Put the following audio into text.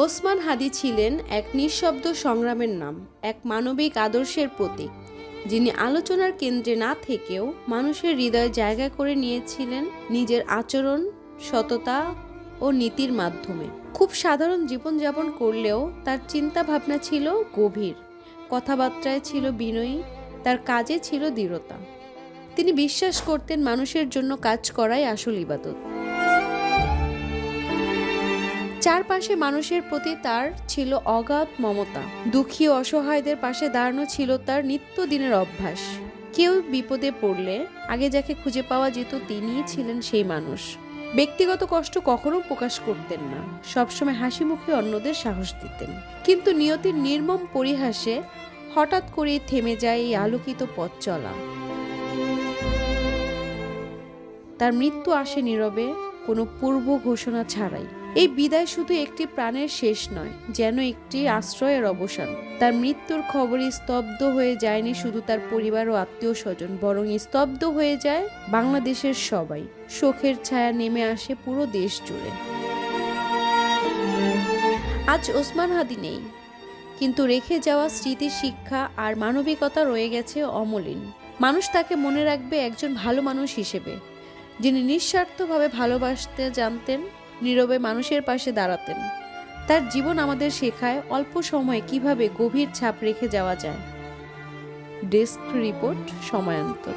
ওসমান হাদি ছিলেন এক নিঃশব্দ সংগ্রামের নাম, এক মানবিক আদর্শের প্রতীক, যিনি আলোচনার কেন্দ্রে না থেকেও মানুষের হৃদয়ে জায়গা করে নিয়েছিলেন নিজের আচরণ, সততা ও নীতির মাধ্যমে। খুব সাধারণ জীবনযাপন করলেও তার চিন্তা ভাবনা ছিল গভীর, কথাবার্তায় ছিল বিনয়ী, তার কাজে ছিল দৃঢ়তা। তিনি বিশ্বাস করতেন মানুষের জন্য কাজ করাই আসল ইবাদত। চারপাশে মানুষের প্রতি তার ছিল অগাধ মমতা। দুঃখী অসহায়দের পাশে দাঁড়ানো ছিল তার নিত্যদিনের অভ্যাস। কেউ বিপদে পড়লে আগে যাকে খুঁজে পাওয়া যেত তিনিই ছিলেন সেই মানুষ। ব্যক্তিগত কষ্ট কখনো প্রকাশ করতেন না, সবসময় হাসি মুখে অন্যদের সাহস দিতেন। কিন্তু নিয়তির নির্মম পরিহাসে হঠাৎ করেই থেমে যায় এই আলোকিত পথ চলা। তার মৃত্যু আসে নীরবে, কোনো পূর্ব ঘোষণা ছাড়াই। এই বিদায় শুধু একটি প্রাণের শেষ নয়, যেন একটি আশ্রয়ের অবসান। তার মৃত্যুর খবরে স্তব্ধ হয়ে যায়নি শুধু তার পরিবার ও আত্মীয় স্বজন, বরং স্তব্ধ হয়ে যায় বাংলাদেশের সবাই। শোকের ছায়া নেমে আসে পুরো দেশ জুড়ে। আজ ওসমান হাদি নেই, কিন্তু রেখে যাওয়া স্মৃতি, শিক্ষা আর মানবিকতা রয়ে গেছে অমলিন। মানুষ তাকে মনে রাখবে একজন ভালো মানুষ হিসেবে, যিনি নিঃস্বার্থভাবে ভালোবাসতে জানতেন, নীরবে মানুষের পাশে দাঁড়াতেন। তার জীবন আমাদের শেখায় অল্প সময়ে কিভাবে গভীর ছাপ রেখে যাওয়া যায়। Desk report, সময়ান্তর।